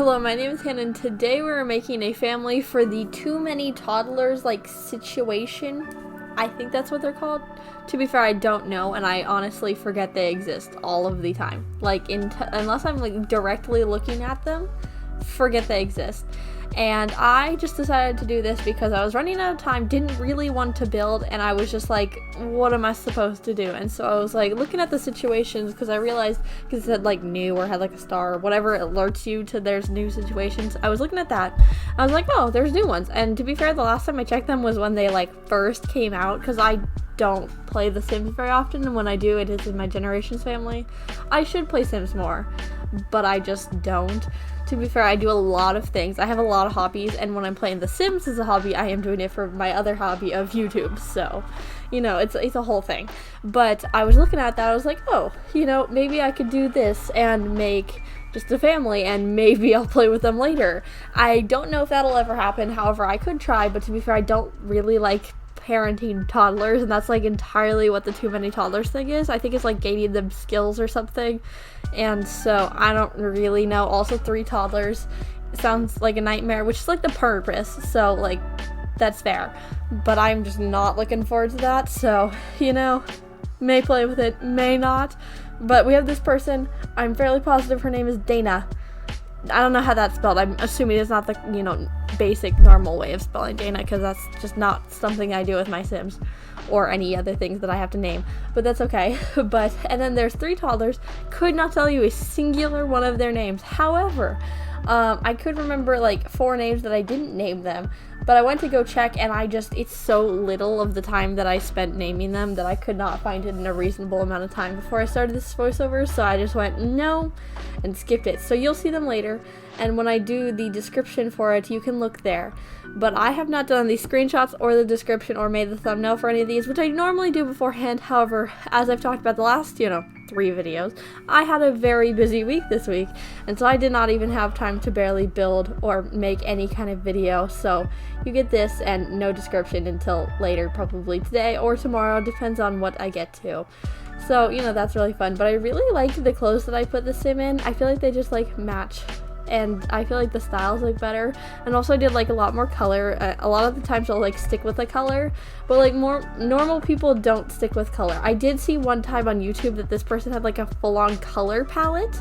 Hello, my name is Hannah, and today we're making a family for the too many toddlers, situation. I think that's what they're called. To be fair, I don't know, and I honestly forget they exist all of the time. Unless I'm, directly looking at them, forget they exist. And I just decided to do this because I was running out of time, didn't really want to build, and I was just like, what am I supposed to do? And so I was looking at the situations, because I realized, because it said new or had a star or whatever alerts you to there's new situations. I was looking at that. I was like, oh, there's new ones. And to be fair, the last time I checked them was when they first came out, because I don't play The Sims very often, and when I do, it is in my Generations family. I should play Sims more, but I just don't. To be fair, I do a lot of things. I have a lot of hobbies, and when I'm playing The Sims as a hobby, I am doing it for my other hobby of YouTube. So, it's a whole thing. But I was looking at that, I was like, oh, maybe I could do this and make just a family, and maybe I'll play with them later. I don't know if that'll ever happen. However, I could try, but to be fair, I don't really like parenting toddlers, and that's entirely what the too many toddlers thing is. I think it's gaining them skills or something, and so I don't really know. Also, 3 toddlers sounds like a nightmare, which is the purpose, so that's fair, but I'm just not looking forward to that. So may play with it, may not. But we have this person, I'm fairly positive her name is Dayna. I don't know how that's spelled. I'm assuming it's not the, basic normal way of spelling Dayna, because that's just not something I do with my Sims or any other things that I have to name, but that's okay. And then there's 3 toddlers. Could not tell you a singular one of their names. However, I could remember 4 names that I didn't name them, but I went to go check, and it's so little of the time that I spent naming them that I could not find it in a reasonable amount of time before I started this voiceover, so I just went no and skipped it. So you'll see them later, and when I do the description for it, you can look there. But I have not done the screenshots or the description or made the thumbnail for any of these, which I normally do beforehand. However, as I've talked about the last, 3 videos, I had a very busy week this week, and so I did not even have time to barely build or make any kind of video. So you get this and no description until later, probably today or tomorrow, depends on what I get to. So, that's really fun. But I really like the clothes that I put the sim in. I feel like they just match, and I feel like the styles look better. And also I did a lot more color. A lot of the times I'll stick with the color, but more normal people don't stick with color. I did see one time on YouTube that this person had a full-on color palette.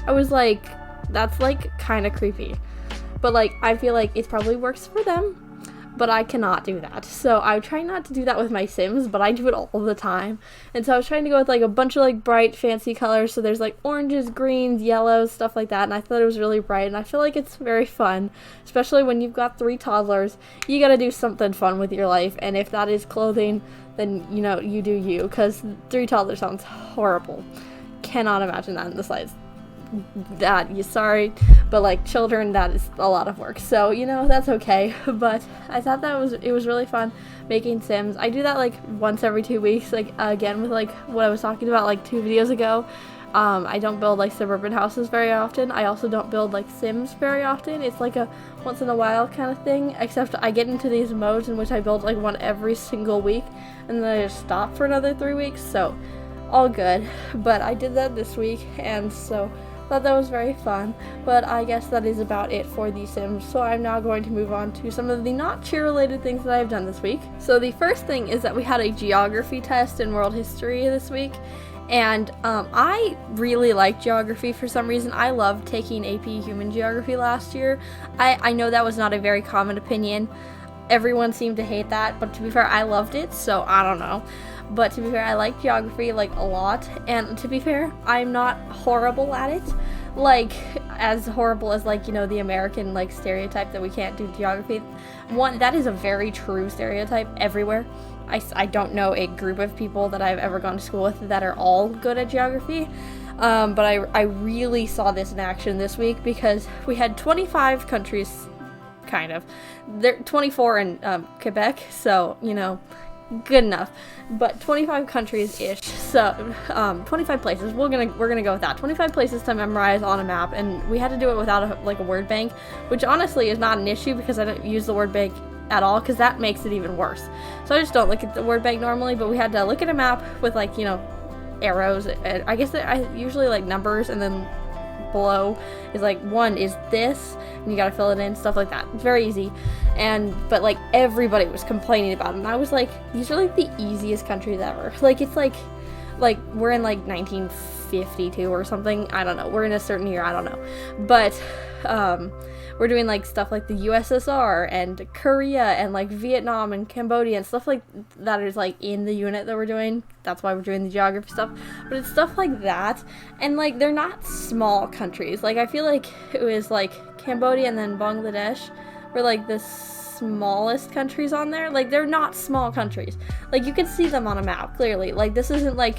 I was like, that's kind of creepy, but I feel it probably works for them, but I cannot do that. So I try not to do that with my Sims, but I do it all the time. And so I was trying to go with a bunch of bright fancy colors. So there's oranges, greens, yellows, stuff like that. And I thought it was really bright, and I feel it's very fun, especially when you've got 3 toddlers. You gotta do something fun with your life, and if that is clothing, then you do you, because 3 toddlers sounds horrible. Cannot imagine that in the slightest. Sorry, but children, that is a lot of work, so that's okay. But I thought it was really fun making Sims. I do that once every 2 weeks, again with what I was talking about 2 videos ago. I don't build suburban houses very often. I also don't build Sims very often. It's a once in a while kind of thing, except I get into these modes in which I build one every single week, and then I just stop for another 3 weeks, so all good. But I did that this week, and so thought that was very fun. But I guess that is about it for The Sims, so I'm now going to move on to some of the not cheer related things that I've done this week. So the first thing is that we had a geography test in world history this week, and I really like geography for some reason. I loved taking AP Human Geography last year. I know that was not a very common opinion. Everyone seemed to hate that, but to be fair, I loved it, so I don't know. But to be fair, I like geography a lot, and to be fair, I'm not horrible at it. As horrible as the American stereotype that we can't do geography. One, that is a very true stereotype everywhere. I don't know a group of people that I've ever gone to school with that are all good at geography. But I really saw this in action this week, because we had 25 countries, kind of. There 24 in Quebec, so good enough, but 25 countries-ish, so 25 places. We're gonna go with that. 25 places to memorize on a map, and we had to do it without a word bank, which honestly is not an issue because I don't use the word bank at all, because that makes it even worse. So I just don't look at the word bank normally, but we had to look at a map with arrows. I guess I usually numbers and then below is like, 1 is this, and you gotta fill it in, stuff like that. It's very easy. But like everybody was complaining about it, and I was like, these are like the easiest countries ever. Like it's like we're in like 1952 or something. I don't know. We're in a certain year. I don't know. But we're doing like stuff like the USSR and Korea and like Vietnam and Cambodia and stuff like that is like in the unit that we're doing. That's why we're doing the geography stuff. But it's stuff like that, and like they're not small countries. Like I feel like it was like Cambodia and then Bangladesh were like the smallest countries on there. Like they're not small countries. Like you can see them on a map clearly. Like this isn't like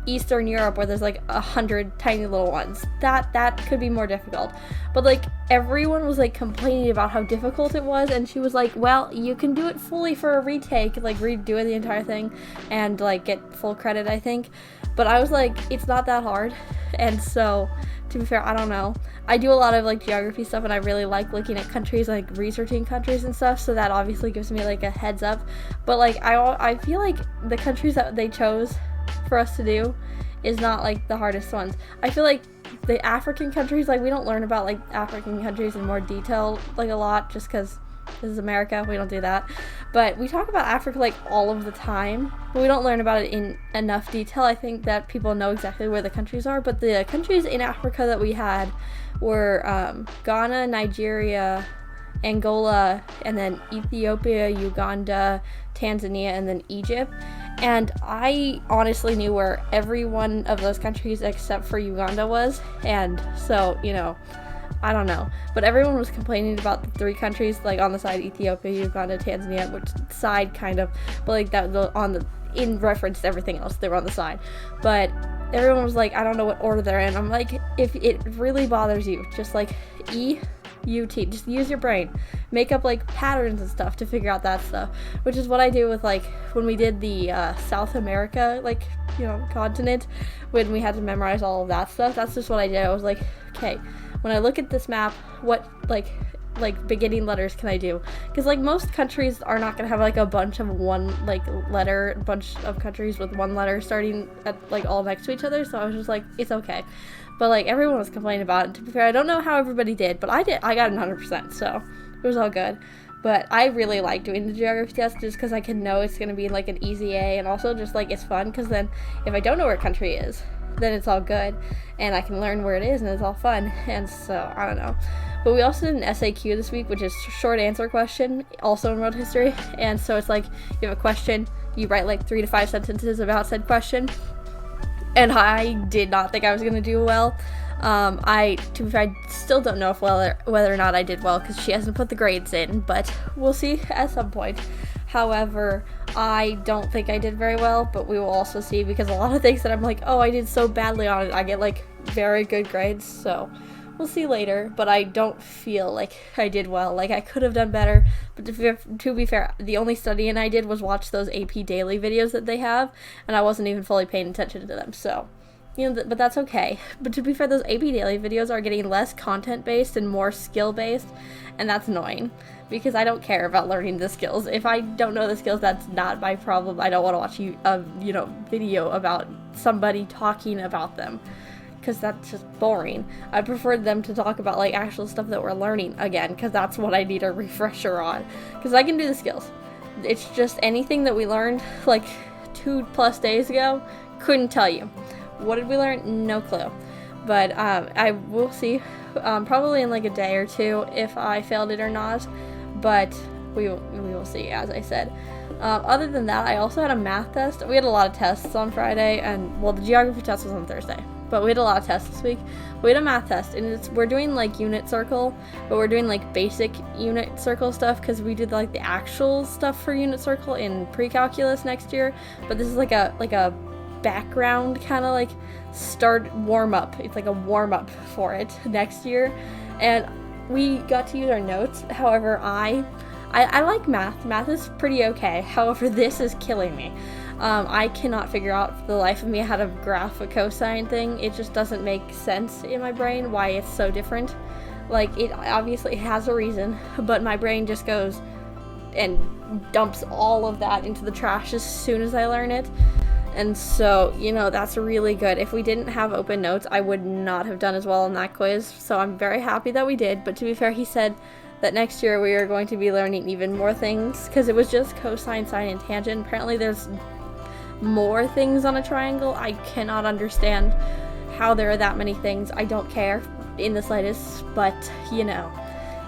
Eastern Europe where there's like 100 tiny little ones. That could be more difficult. But like everyone was like complaining about how difficult it was, and she was like, well, you can do it fully for a retake, like redo the entire thing and like get full credit, I think. But I was like, it's not that hard. And so to be fair, I don't know. I do a lot of like geography stuff, and I really like looking at countries, like researching countries and stuff, so that obviously gives me like a heads up. But like I feel like the countries that they chose for us to do is not like the hardest ones. I feel like the African countries, like we don't learn about like African countries in more detail like a lot, just because this is America, we don't do that. But we talk about Africa like all of the time, but we don't learn about it in enough detail. I think that people know exactly where the countries are, but the countries in Africa that we had were Ghana, Nigeria, Angola, and then Ethiopia, Uganda, Tanzania, and then Egypt. And I honestly knew where every one of those countries except for Uganda was, and so, you know, I don't know. But everyone was complaining about the 3 countries, like on the side, Ethiopia, Uganda, Tanzania, which side kind of, but like that on the, in reference to everything else, they were on the side. But everyone was like, I don't know what order they're in. I'm like, if it really bothers you, just like EUT, just use your brain, make up like patterns and stuff to figure out that stuff, which is what I do with like when we did the South America, like, you know, continent, when we had to memorize all of that stuff. That's just what I did. I was like, okay, when I look at this map, what like beginning letters can I do? Because like most countries are not gonna have like a bunch of one like letter, bunch of countries with one letter starting at like all next to each other. So I was just like, it's okay. But like everyone was complaining about it. To be fair, I don't know how everybody did, but I did. I got 100%, so it was all good. But I really like doing the geography test just because I can know it's gonna be like an easy A, and also just like it's fun because then if I don't know where a country is, then it's all good and I can learn where it is and it's all fun. And so I don't know. But we also did an SAQ this week, which is short answer question, also in world history. And so it's like you have a question, you write like 3 to 5 sentences about said question. And I did not think I was gonna do well. I still don't know if whether or not I did well because she hasn't put the grades in, but we'll see at some point. However, I don't think I did very well, but we will also see, because a lot of things that I'm like, oh, I did so badly on it, I get like very good grades, so we'll see later. But I don't feel like I did well. Like I could have done better, but to be fair, the only studying I did was watch those AP daily videos that they have, and I wasn't even fully paying attention to them, so you know, but that's okay. But to be fair, those AP daily videos are getting less content-based and more skill-based, and that's annoying, because I don't care about learning the skills. If I don't know the skills, that's not my problem. I don't want to watch a video about somebody talking about them, because that's just boring. I prefer them to talk about like actual stuff that we're learning again, because that's what I need a refresher on, because I can do the skills. It's just anything that we learned like 2+ days ago, couldn't tell you. What did we learn? No clue. But I will see probably in like a day or 2 if I failed it or not, but we will see, as I said. Other than that, I also had a math test. We had a lot of tests on Friday, and well, the geography test was on Thursday, but we had a lot of tests this week. We had a math test, and we're doing like unit circle, but we're doing like basic unit circle stuff because we did like the actual stuff for unit circle in pre-calculus next year. But this is like a background kind of like start warm up. It's like a warm up for it next year, and we got to use our notes. However, I like math. Math is pretty okay. However, this is killing me. I cannot figure out for the life of me how to graph a cosine thing. It just doesn't make sense in my brain why it's so different. Like, it obviously has a reason, but my brain just goes and dumps all of that into the trash as soon as I learn it. And so, you know, that's really good. If we didn't have open notes, I would not have done as well on that quiz. So I'm very happy that we did. But to be fair, he said that next year we are going to be learning even more things, because it was just cosine, sine, and tangent. Apparently there's more things on a triangle. I cannot understand how there are that many things. I don't care in the slightest, but you know,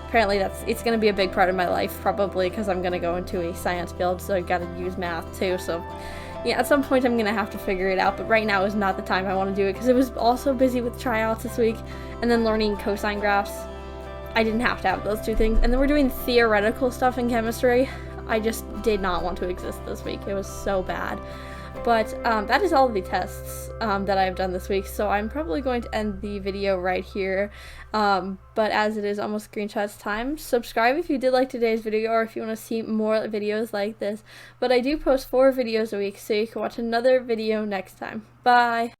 apparently it's going to be a big part of my life, probably because I'm going to go into a science field, so I got to use math too. So yeah, at some point I'm going to have to figure it out, but right now is not the time I want to do it, because it was also busy with tryouts this week and then learning cosine graphs. I didn't have to have those two things. And then we're doing theoretical stuff in chemistry. I just did not want to exist this week. It was so bad. But that is all of the tests that I've done this week, so I'm probably going to end the video right here. But as it is almost screenshots time, subscribe if you did like today's video, or if you want to see more videos like this. But I do post 4 videos a week, so you can watch another video next time. Bye!